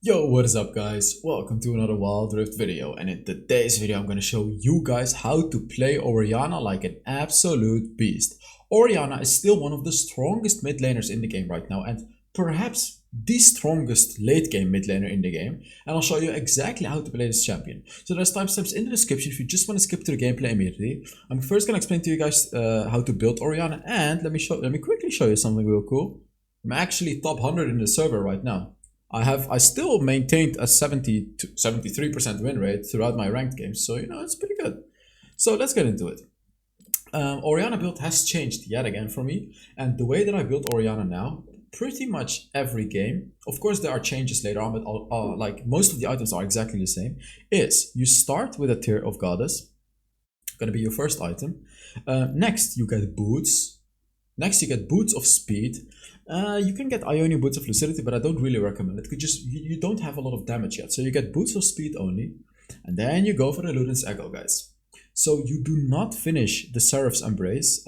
Yo, what is up guys? Welcome to another Wild Rift video, and in today's video I'm gonna show you guys how to play Orianna like an absolute beast. Orianna is still one of the strongest mid laners in the game right now, and perhaps the strongest late game mid laner in the game, and I'll show you exactly how to play this champion. So there's timestamps in the description if you just want to skip to the gameplay immediately. I'm first gonna explain to you guys how to build Orianna, and let me quickly show you something real cool. I'm actually top 100 in the server right now. I still maintained a 70 to 73% win rate throughout my ranked games, so it's pretty good. So let's get into it. Orianna build has changed yet again for me, and the way that I build Orianna now, pretty much every game, of course there are changes later on, but like most of the items are exactly the same, is you start with a tier of goddess, gonna be your first item. Next you get boots. Next, you get Boots of Speed. You can get Ionian Boots of Lucidity, but I don't really recommend it. You don't have a lot of damage yet. So you get Boots of Speed only. And then you go for the Luden's Echo, guys. So you do not finish the Seraph's Embrace.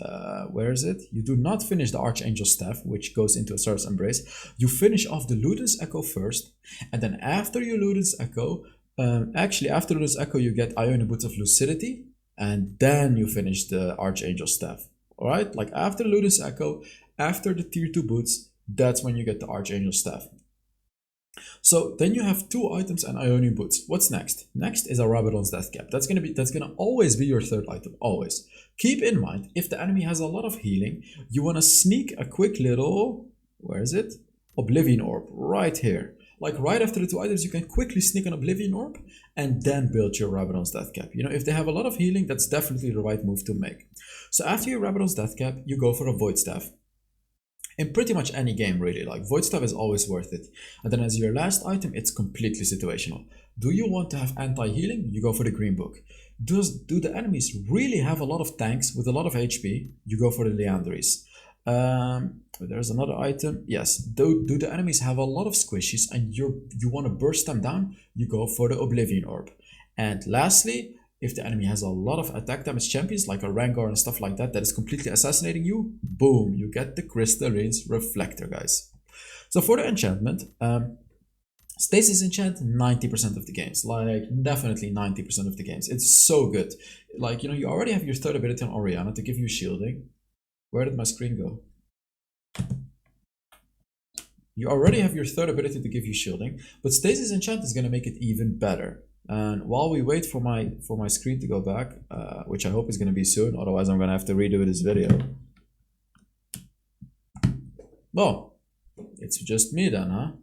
Where is it? You do not finish the Archangel's Staff, which goes into a Seraph's Embrace. You finish off the Luden's Echo first. And then after your Luden's Echo, after Luden's Echo, you get Ionian Boots of Lucidity. And then you finish the Archangel's Staff. Alright, like after Luden's Echo, after the tier 2 boots, that's when you get the Archangel Staff. So then you have 2 items and Ionian boots. What's next? Next is a Rabadon's Death Cap. That's gonna always be your third item, always. Keep in mind, if the enemy has a lot of healing, you wanna sneak a quick little, where is it? Oblivion Orb, right here. Like right after the 2 items, you can quickly sneak an Oblivion Orb and then build your Rabadon's Death Cap. If they have a lot of healing, that's definitely the right move to make. So after your Rabadon's Death Cap, you go for a Void Staff. In pretty much any game really, like Void Staff is always worth it. And then as your last item, it's completely situational. Do you want to have anti-healing? You go for the Green Book. Do the enemies really have a lot of tanks with a lot of HP? You go for the Leandries. There's another item. Yes. Do the enemies have a lot of squishies and you want to burst them down? You go for the Oblivion Orb. And lastly, if the enemy has a lot of attack damage champions like a Rengar and stuff like that that is completely assassinating you, boom, you get the Crystalline's Reflector, guys. So for the enchantment, Stasis enchant 90% of the games, like definitely 90% of the games. It's so good. Like, you already have your third ability on Orianna to give you shielding. Where did my screen go? You already have your third ability to give you shielding, but Stasis enchant is going to make it even better. And while we wait for my screen to go back, which I hope is going to be soon, otherwise I'm going to have to redo this video. Well, it's just me then, huh?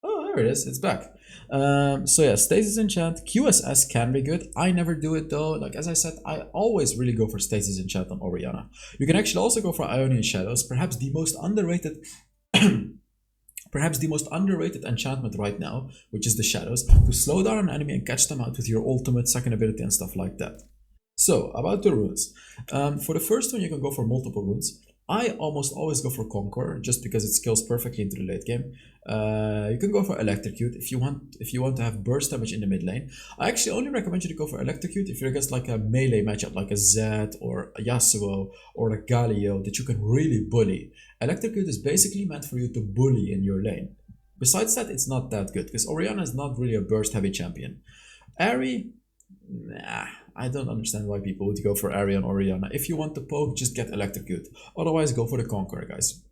Oh, there it is, it's back. So yeah, Stasis enchant, QSS can be good. I never do it though. Like as I said, I always really go for Stasis enchant on Orianna. You can actually also go for Ionian Shadows, perhaps the most underrated enchantment right now, which is the Shadows, to slow down an enemy and catch them out with your ultimate second ability and stuff like that. So, about the runes. For the first one, you can go for multiple runes. I almost always go for Conqueror, just because it scales perfectly into the late game. You can go for Electrocute if you want to have burst damage in the mid lane. I actually only recommend you to go for Electrocute if you're against like a melee matchup, like a Zed or a Yasuo or a Galio that you can really bully. Electrocute is basically meant for you to bully in your lane. Besides that, it's not that good, because Orianna is not really a burst-heavy champion. Ahri, nah, I don't understand why people would go for Ahri on Orianna. If you want to poke, just get Electrocute. Otherwise, go for the Conqueror, guys.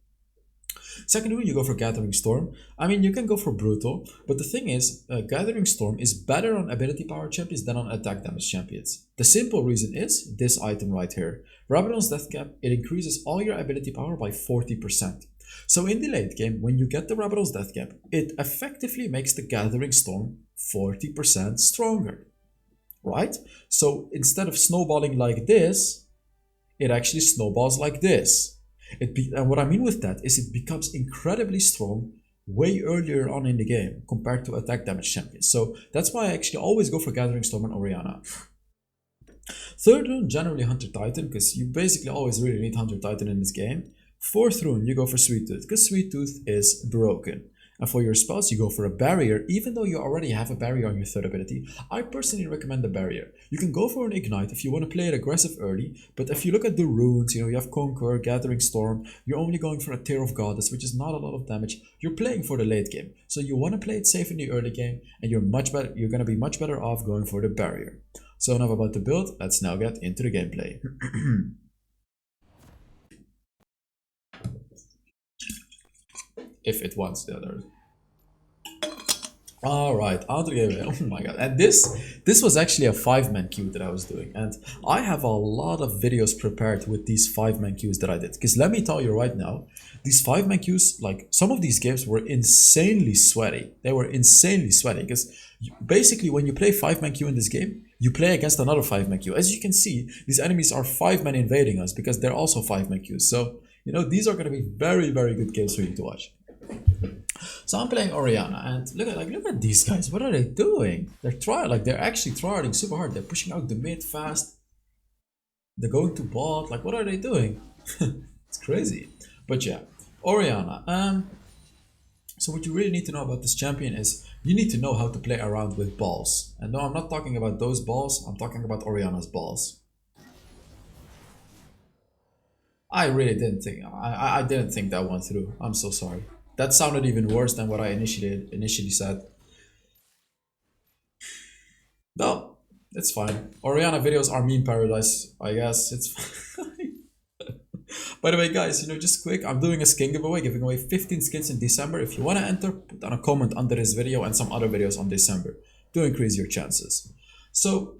Second rune, you go for Gathering Storm. I mean, you can go for Brutal, but the thing is, Gathering Storm is better on ability power champions than on attack damage champions. The simple reason is this item right here. Rabadon's Death Cap, it increases all your ability power by 40%. So in the late game, when you get the Rabadon's Death Cap, it effectively makes the Gathering Storm 40% stronger. Right? So instead of snowballing like this, it actually snowballs like this. And what I mean with that is it becomes incredibly strong way earlier on in the game compared to attack damage champions. So that's why I actually always go for Gathering Storm and Orianna. Third rune, generally Hunter Titan, because you basically always really need Hunter Titan in this game. Fourth rune, you go for Sweet Tooth, because Sweet Tooth is broken. And for your spells, you go for a barrier, even though you already have a barrier on your third ability. I personally recommend the barrier. You can go for an ignite if you want to play it aggressive early, but if you look at the runes, you have Conquer, Gathering Storm, you're only going for a Tear of Goddess, which is not a lot of damage. You're playing for the late game. So you want to play it safe in the early game, and you're going to be much better off going for the barrier. So enough about the build, let's now get into the gameplay. If it wants the other. Alright, on to the gameplay. Oh my god. And this was actually a 5-man queue that I was doing. And I have a lot of videos prepared with these 5-man queues that I did. Because let me tell you right now, these 5-man queues, like some of these games were insanely sweaty. They were insanely sweaty. Because basically when you play 5-man queue in this game, you play against another 5-man queue. As you can see, these enemies are 5-men invading us because they're also 5-man queues. So, these are going to be very, very good games for you to watch. So I'm playing Orianna, and look at these guys. What are they doing? They're actually trying super hard. They're pushing out the mid fast. They're going to bot. Like, what are they doing? It's crazy. But yeah, Orianna. So what you really need to know about this champion is you need to know how to play around with balls. And no, I'm not talking about those balls. I'm talking about Orianna's balls. I really didn't think. I didn't think that one through. I'm so sorry. That sounded even worse than what I initially said. No, it's fine. Orianna videos are meme paradise, I guess. It's fine. By the way, guys, just quick, I'm doing a skin giveaway, giving away 15 skins in December. If you want to enter, put down a comment under this video and some other videos on December to increase your chances. So,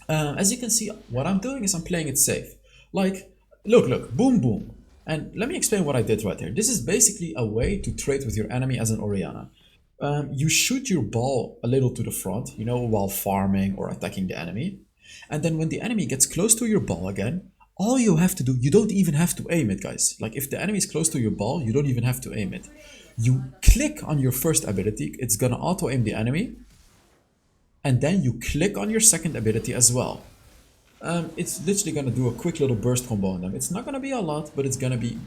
as you can see, what I'm doing is I'm playing it safe. Like, look, boom, boom. And let me explain what I did right here. This is basically a way to trade with your enemy as an Orianna. You shoot your ball a little to the front, while farming or attacking the enemy. And then when the enemy gets close to your ball again, all you have to do, you don't even have to aim it, guys. Like, if the enemy is close to your ball, you don't even have to aim it. You click on your first ability, it's gonna auto-aim the enemy. And then you click on your second ability as well. It's literally gonna do a quick little burst combo on them. It's not gonna be a lot, but it's gonna be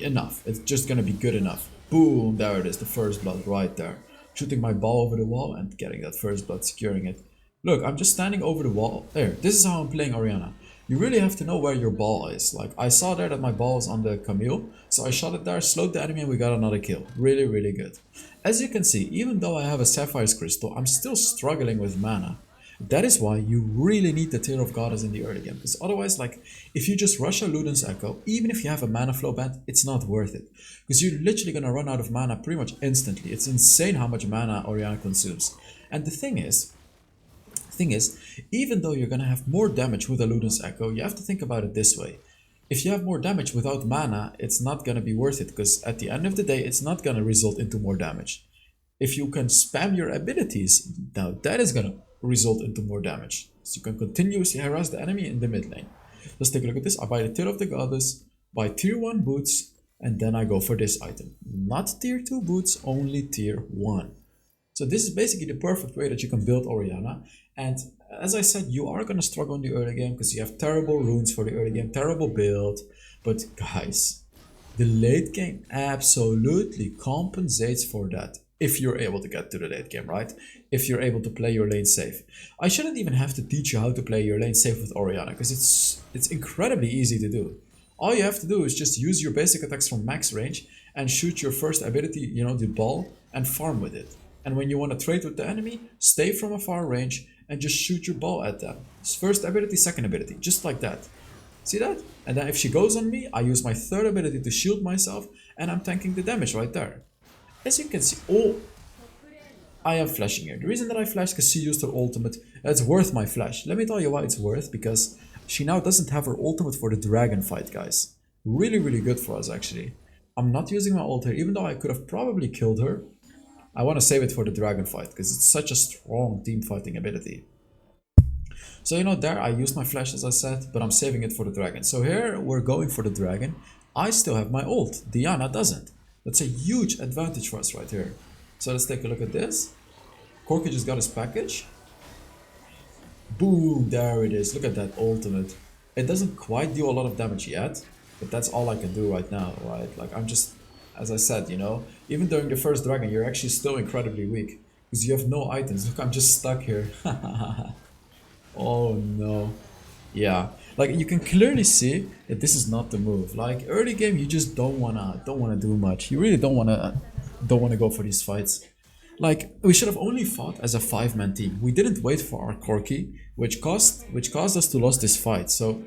enough. It's just gonna be good enough. Boom, there it is, the first blood right there. Shooting my ball over the wall and getting that first blood, securing it. Look, I'm just standing over the wall. There, this is how I'm playing Orianna. You really have to know where your ball is. Like, I saw there that my ball is on the Camille, so I shot it there, slowed the enemy, and we got another kill. Really, really good. As you can see, even though I have a Sapphire's Crystal, I'm still struggling with mana. That is why you really need the Tear of Goddess in the early game, because otherwise, like, if you just rush a Luden's Echo, even if you have a mana flow band, it's not worth it. Because you're literally gonna run out of mana pretty much instantly. It's insane how much mana Orianna consumes. And the thing is, even though you're gonna have more damage with a Luden's Echo, you have to think about it this way. If you have more damage without mana, it's not gonna be worth it, because at the end of the day, it's not gonna result into more damage. If you can spam your abilities, now that is gonna result into more damage. So you can continuously harass the enemy in the mid lane. Let's take a look at this. I buy the Tear of the Goddess, buy tier 1 boots, and then I go for this item. Not tier 2 boots, only tier 1. So this is basically the perfect way that you can build Orianna. And as I said, you are going to struggle in the early game because you have terrible runes for the early game, terrible build. But guys, the late game absolutely compensates for that. If you're able to get to the late game, right? If you're able to play your lane safe. I shouldn't even have to teach you how to play your lane safe with Orianna, because it's incredibly easy to do. All you have to do is just use your basic attacks from max range and shoot your first ability, the ball, and farm with it. And when you want to trade with the enemy, stay from a far range and just shoot your ball at them. First ability, second ability, just like that. See that? And then if she goes on me, I use my third ability to shield myself, and I'm tanking the damage right there. As you can see, I am flashing here. The reason that I flashed is because she used her ultimate. It's worth my flash. Let me tell you why it's worth, because she now doesn't have her ultimate for the dragon fight, guys. Really, really good for us, actually. I'm not using my ult here, even though I could have probably killed her. I want to save it for the dragon fight, because it's such a strong team fighting ability. So, there I used my flash, as I said, but I'm saving it for the dragon. So here, we're going for the dragon. I still have my ult. Diana doesn't. That's a huge advantage for us right here. So let's take a look at this. Corki just got his package. Boom, there it is. Look at that ultimate. It doesn't quite do a lot of damage yet, but that's all I can do right now, right? Like, I'm just as I said, you know, even during the first dragon, you're actually still incredibly weak because you have no items. Look, I'm just stuck here. Oh no. Yeah, like you can clearly see that this is not the move. Like early game, you just don't wanna do much. You really don't wanna go for these fights. Like we should have only fought as a five-man team. We didn't wait for our Corki, which caused us to lose this fight. So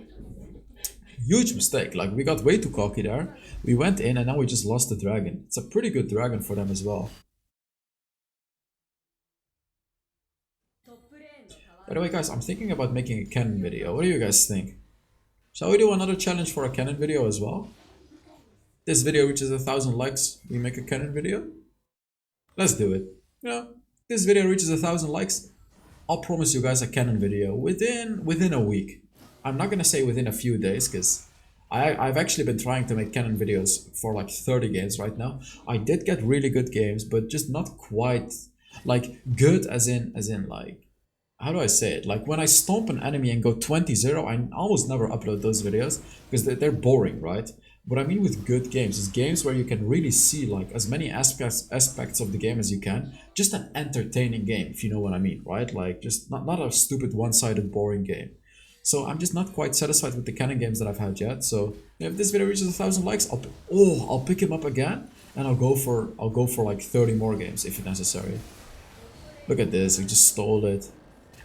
huge mistake. Like we got way too cocky there. We went in and now we just lost the dragon. It's a pretty good dragon for them as well. By the way, guys, I'm thinking about making a cannon video. What do you guys think? Shall we do another challenge for a cannon video as well? This video reaches 1,000 likes, we make a cannon video? Let's do it. You know, this video reaches 1,000 likes, I'll promise you guys a cannon video within a week. I'm not gonna say within a few days, because I've actually been trying to make cannon videos for like 30 games right now. I did get really good games, but just not quite like good as in like, how do I say it? Like when I stomp an enemy and go 20-0, I almost never upload those videos because they're boring, right? What I mean with good games is games where you can really see like as many aspects of the game as you can. Just an entertaining game, if you know what I mean, right? Like just not a stupid one-sided boring game. So I'm just not quite satisfied with the cannon games that I've had yet. So if this video reaches 1,000 likes, I'll pick him up again and I'll go for like 30 more games if necessary. Look at this, we just stole it.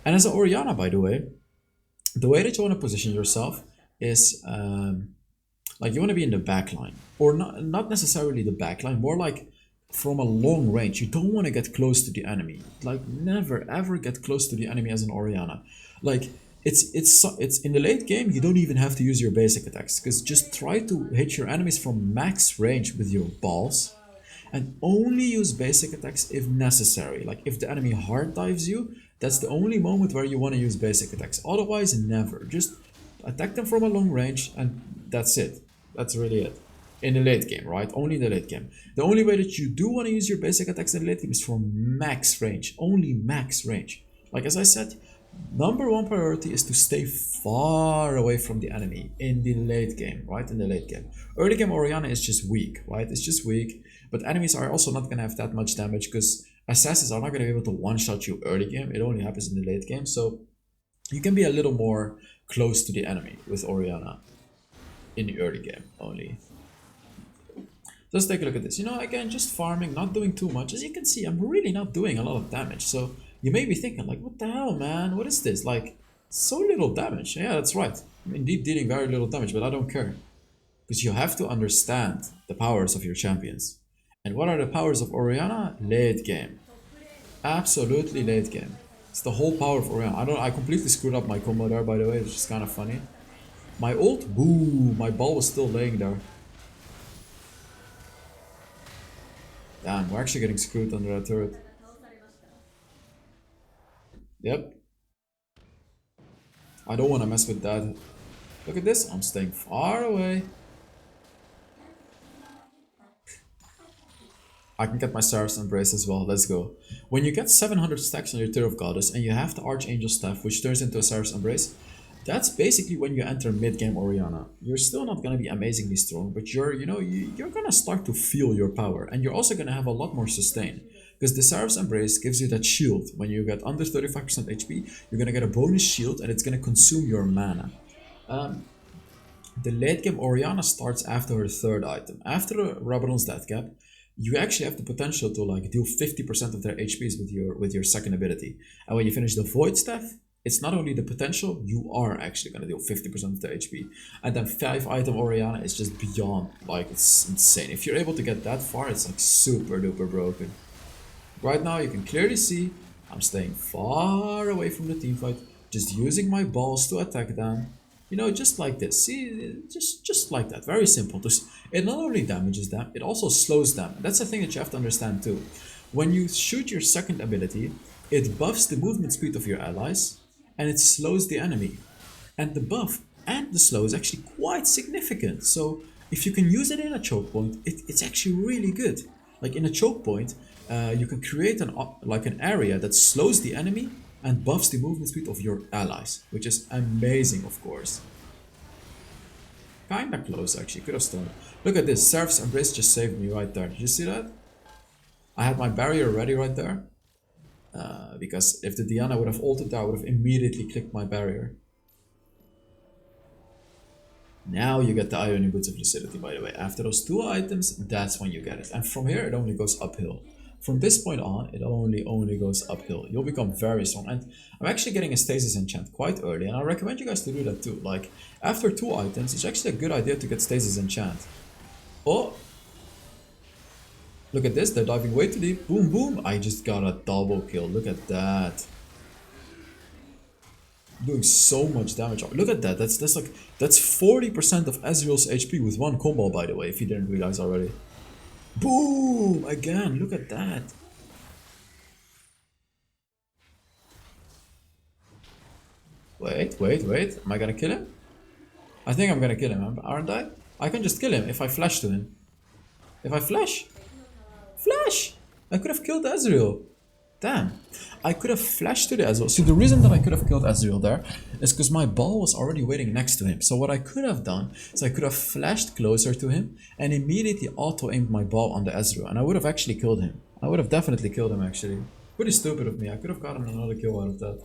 And as an Orianna, by the way that you want to position yourself is like you want to be in the back line, or not necessarily the back line, more like from a long range. You don't want to get close to the enemy. Like never ever get close to the enemy as an Orianna. Like it's in the late game you don't even have to use your basic attacks, because just try to hit your enemies from max range with your balls. And only use basic attacks if necessary. Like if the enemy hard dives you, that's the only moment where you want to use basic attacks. Otherwise, never. Just attack them from a long range and that's it. That's really it. In the late game, right? Only in the late game. The only way that you do want to use your basic attacks in the late game is from max range. Only max range. Like as I said, number one priority is to stay far away from the enemy in the late game, right? In the late game. Early game Orianna is just weak, right? It's just weak. But enemies are also not going to have that much damage because assassins are not going to be able to one-shot you early game. It only happens in the late game. So you can be a little more close to the enemy with Orianna in the early game only. Let's take a look at this. You know, again, just farming, not doing too much. As you can see, I'm really not doing a lot of damage. So you may be thinking like, what the hell, man? What is this? Like, so little damage. Yeah, that's right. I'm indeed dealing very little damage, but I don't care. Because you have to understand the powers of your champions. And what are the powers of Orianna? Late game. Absolutely late game. It's the whole power of Orianna. I completely screwed up my combo there, by the way, which is kind of funny. My ult, boo, my ball was still laying there. Damn, we're actually getting screwed under that turret. Yep. I don't want to mess with that. Look at this, I'm staying far away. I can get my Seraph's Embrace as well, let's go. When you get 700 stacks on your Tear of Goddess and you have the Archangel Staff, which turns into a Seraph's Embrace, that's basically when you enter mid-game Orianna. You're still not gonna be amazingly strong, but you're gonna start to feel your power, and you're also gonna have a lot more sustain. Because the Seraph's Embrace gives you that shield. When you get under 35% HP, you're gonna get a bonus shield and it's gonna consume your mana. The late game Orianna starts after her third item. After Rabadon's Death Cap, you actually have the potential to like deal 50% of their HPs with your second ability. And when you finish the Void Staff, it's not only the potential, you are actually going to deal 50% of their HP. And then 5 item Orianna is just beyond, like it's insane. If you're able to get that far, it's like super duper broken. Right now you can clearly see I'm staying far away from the teamfight, just using my balls to attack them. You know, just like this. See, just like that. Very simple. It not only damages them, it also slows them. That's the thing that you have to understand too. When you shoot your second ability, it buffs the movement speed of your allies, and it slows the enemy. And the buff and the slow is actually quite significant. So if you can use it in a choke point, it's actually really good. Like in a choke point, you can create an area that slows the enemy and buffs the movement speed of your allies, which is amazing, of course. kinda close actually, could have stolen. Look at this, Seraph's Embrace just saved me right there. Did you see that? I had my barrier ready right there. Because if the Diana would have ulted there, I would have immediately clicked my barrier. Now you get the Ionic Boots of Lucidity, by the way. After those 2 items, that's when you get it. And from here, it only goes uphill. From this point on, it only goes uphill. You'll become very strong. And I'm actually getting a Stasis enchant quite early, and I recommend you guys to do that too. Like, after 2 items, it's actually a good idea to get Stasis enchant. Oh! Look at this, they're diving way too deep. Boom, boom! I just got a double kill. Look at that. Doing so much damage. Look at that. That's 40% of Ezreal's HP with 1 combo, by the way, if you didn't realize already. Boom! Again, look at that. Wait. Am I gonna kill him? I think I'm gonna kill him, aren't I? I can just kill him if I flash to him. If I flash? Flash! I could have killed Ezreal. Damn. I could have flashed to the Ezreal. See, the reason that I could have killed Ezreal there is because my ball was already waiting next to him. So what I could have done is I could have flashed closer to him and immediately auto-aimed my ball on the Ezreal. And I would have actually killed him. I would have definitely killed him, actually. Pretty stupid of me. I could have gotten another kill out of that.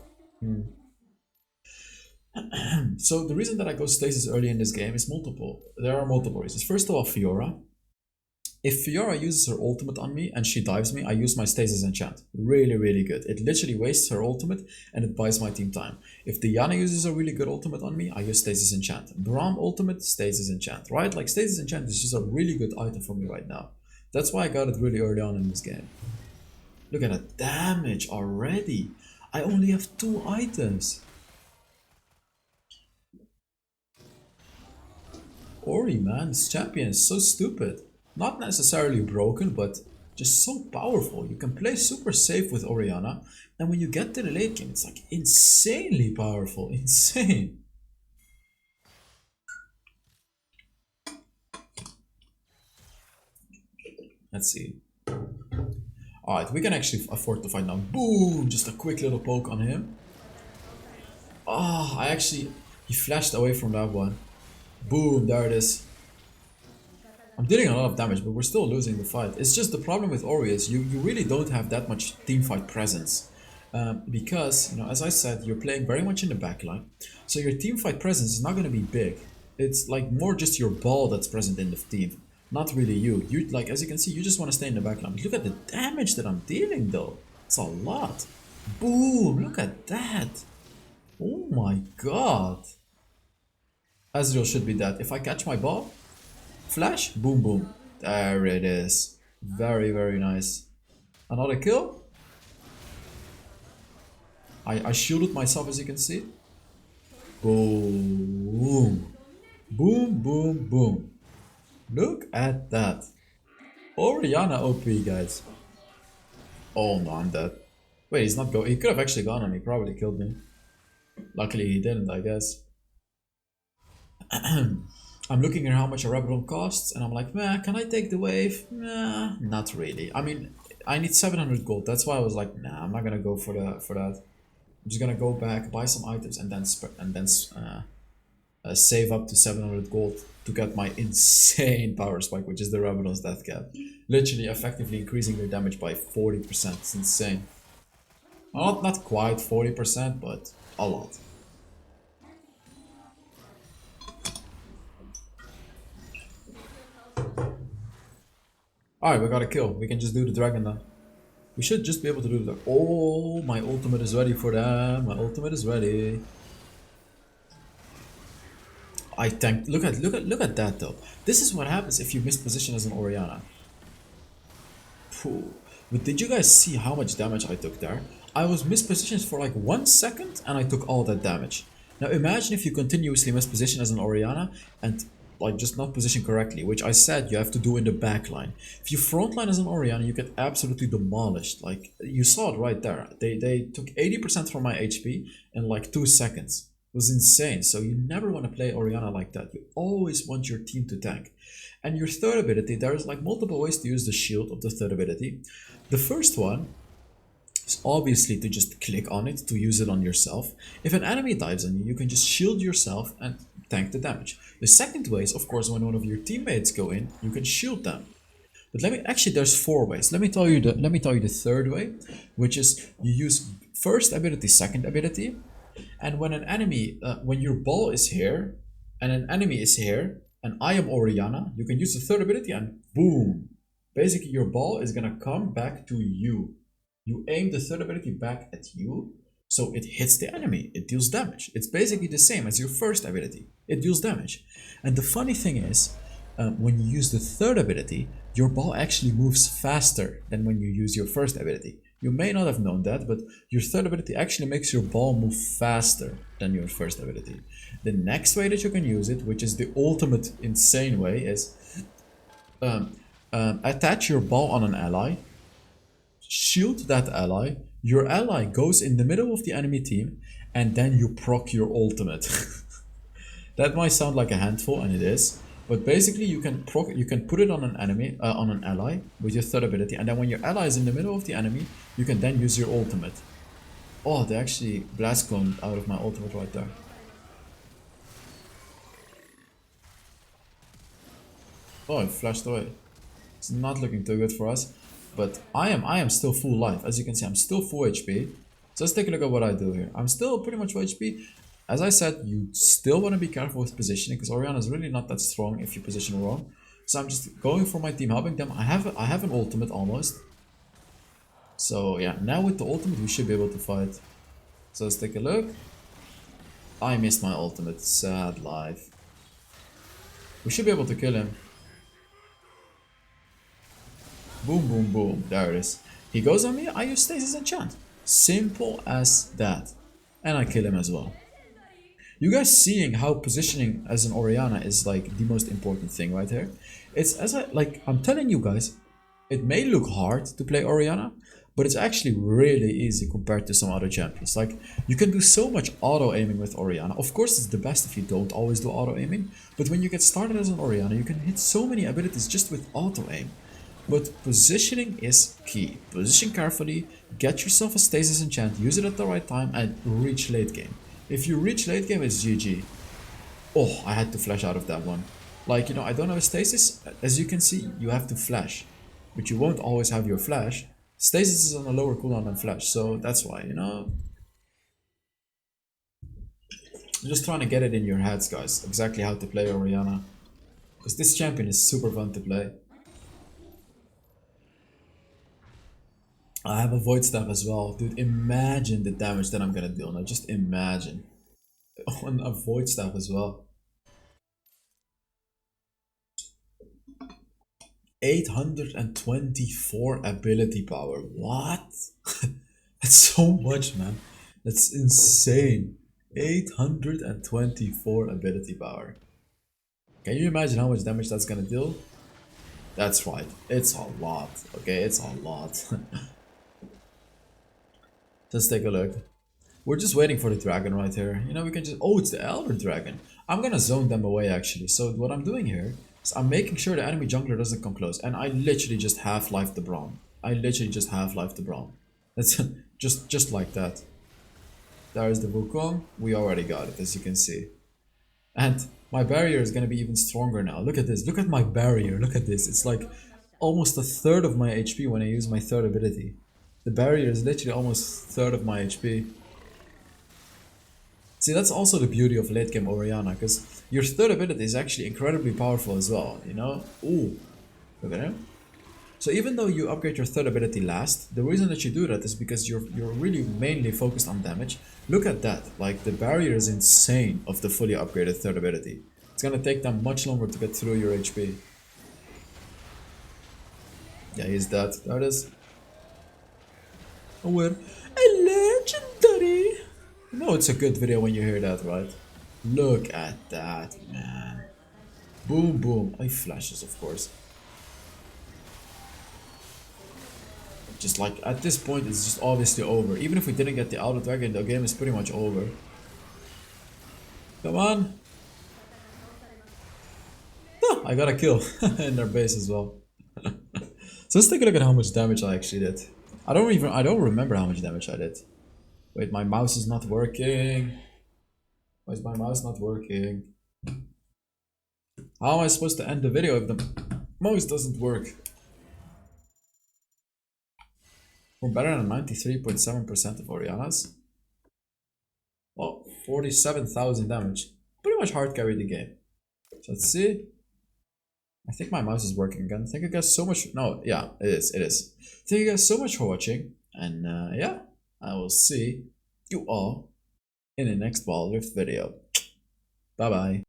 So the reason that I go Stasis early in this game is multiple. There are multiple reasons. First of all, Fiora. If Fiora uses her ultimate on me and she dives me, I use my Stasis enchant. Really, really good. It literally wastes her ultimate and it buys my team time. If Diana uses a really good ultimate on me, I use Stasis enchant. Braum ultimate, Stasis enchant, right? Like, Stasis enchant is just a really good item for me right now. That's why I got it really early on in this game. Look at that damage already. I only have 2 items. Ori, man, this champion is so stupid. Not necessarily broken, but just so powerful. You can play super safe with Orianna, and when you get to the late game, it's like insanely powerful. Insane. Let's see. Alright, we can actually afford to fight now. Boom! Just a quick little poke on him. Ah, he flashed away from that one. Boom, there it is. I'm dealing a lot of damage, but we're still losing the fight. It's just the problem with Ori is you really don't have that much teamfight presence. Because, you know, as I said, you're playing very much in the backline. So your teamfight presence is not going to be big. It's like more just your ball that's present in the team. Not really you. You, like, as you can see, you just want to stay in the backline. But look at the damage that I'm dealing, though. It's a lot. Boom! Look at that. Oh my god. Ezreal should be dead. If I catch my ball, flash, boom, boom. There it is. Very, very nice. Another kill. I shielded myself, as you can see. Boom. Boom, boom, boom. Look at that. Orianna OP, guys. Oh no, I'm dead. Wait, he's not going. He could have actually gone on me. Probably killed me. Luckily, he didn't, I guess. I'm looking at how much a Rebellion costs, and I'm like, man, can I take the wave? Nah, not really. I mean, I need 700 gold. That's why I was like, nah, I'm not gonna go for that. I'm just gonna go back, buy some items, and then save up to 700 gold to get my insane power spike, which is the Rebellion's death cap. Literally, effectively increasing their damage by 40%. It's insane. Well, not quite 40%, but a lot. Alright, we got a kill. We can just do the dragon now. We should just be able to do that. Oh, my ultimate is ready for them. My ultimate is ready. I tanked. Look at that though. This is what happens if you miss position as an Orianna. Phew. But did you guys see how much damage I took there? I was mispositioned for like 1 second and I took all that damage. Now imagine if you continuously miss position as an Orianna and like just not position correctly, which I said you have to do in the back line. If you frontline as an Orianna, you get absolutely demolished. Like, you saw it right there. They took 80% from my HP in like 2 seconds. It was insane. So you never want to play Orianna like that. You always want your team to tank. And your third ability, there's like multiple ways to use the shield of the third ability. The first one, is obviously to just click on it to use it on yourself. If an enemy dives on you, you can just shield yourself and tank the damage. The second way is, of course, when one of your teammates go in, you can shield them. But actually there's 4 ways. Let me tell you the third way, which is you use first ability, second ability, and when an enemy, when your ball is here, and an enemy is here, and I am Orianna, you can use the third ability and boom! Basically your ball is gonna come back to you. You aim the third ability back at you, so it hits the enemy, it deals damage. It's basically the same as your first ability, it deals damage. And the funny thing is, when you use the third ability, your ball actually moves faster than when you use your first ability. You may not have known that, but your third ability actually makes your ball move faster than your first ability. The next way that you can use it, which is the ultimate insane way, is attach your ball on an ally, shield that ally, your ally goes in the middle of the enemy team, and then you proc your ultimate. That might sound like a handful, and it is. But basically, you can put it on an enemy, on an ally with your third ability, and then when your ally is in the middle of the enemy, you can then use your ultimate. Oh, they actually blast cloned out of my ultimate right there. Oh, it flashed away. It's not looking too good for us, but I am still full life. As you can see, I'm still full HP. So let's take a look at what I do here. I'm still pretty much full HP. As I said, you still want to be careful with positioning because Orianna is really not that strong if you position wrong. So I'm just going for my team, helping them. I have an ultimate almost. So yeah, now with the ultimate we should be able to fight. So let's take a look. I missed my ultimate, sad life. We should be able to kill him. Boom, boom, boom. There it is. He goes on me, I use stasis enchant. Simple as that. And I kill him as well. You guys seeing how positioning as an Orianna is like the most important thing right here? It's I'm telling you guys, it may look hard to play Orianna, but it's actually really easy compared to some other champions. Like, you can do so much auto aiming with Orianna. Of course, it's the best if you don't always do auto aiming, but when you get started as an Orianna, you can hit so many abilities just with auto aim. But positioning is key. Position carefully, get yourself a stasis enchant, use it at the right time, and reach late game. If you reach late game, it's GG. Oh, I had to flash out of that one. Like, you know, I don't have a stasis. As you can see, you have to flash. But you won't always have your flash. Stasis is on a lower cooldown than flash, so that's why, you know. I'm just trying to get it in your heads, guys, exactly how to play Orianna. Because this champion is super fun to play. I have a void staff as well. Dude, imagine the damage that I'm gonna deal now. Just imagine. On a void staff as well. 824 ability power. What? That's so much, man. That's insane. 824 ability power. Can you imagine how much damage that's gonna deal? That's right. It's a lot. Okay, it's a lot. Let's take a look. We're just waiting for the dragon right here. You know, we can just... Oh, it's the Elder Dragon. I'm gonna zone them away, actually. So what I'm doing here is I'm making sure the enemy jungler doesn't come close. And I literally just half-life the Braum. That's just like that. There's the Wukong. We already got it, as you can see. And my barrier is gonna be even stronger now. Look at this. Look at my barrier. Look at this. It's like almost a third of my HP when I use my third ability. The barrier is literally almost a third of my HP. See, that's also the beauty of late game Orianna, because your third ability is actually incredibly powerful as well, you know? Ooh, look at him. So even though you upgrade your third ability last, the reason that you do that is because you're really mainly focused on damage. Look at that, like the barrier is insane of the fully upgraded third ability. It's gonna take them much longer to get through your HP. Yeah, he's dead. There it is. Oh, we're a legendary. No, it's a good video when you hear that, right? Look at that, man. Boom, boom. Oh, he flashes, of course. Just like, at this point, it's just obviously over. Even if we didn't get the Elder Dragon, the game is pretty much over. Come on. Oh, I got a kill in their base as well. So let's take a look at how much damage I actually did. I don't remember how much damage I did. Wait, my mouse is not working. Why is my mouse not working? How am I supposed to end the video if the mouse doesn't work? We're better than 93.7% of Orianna's. Well, 47,000 damage. Pretty much hard carried the game. So let's see. I think my mouse is working again. Thank you guys so much. No, yeah, it is. Thank you guys so much for watching. And yeah, I will see you all in the next Wild Rift video. Bye bye.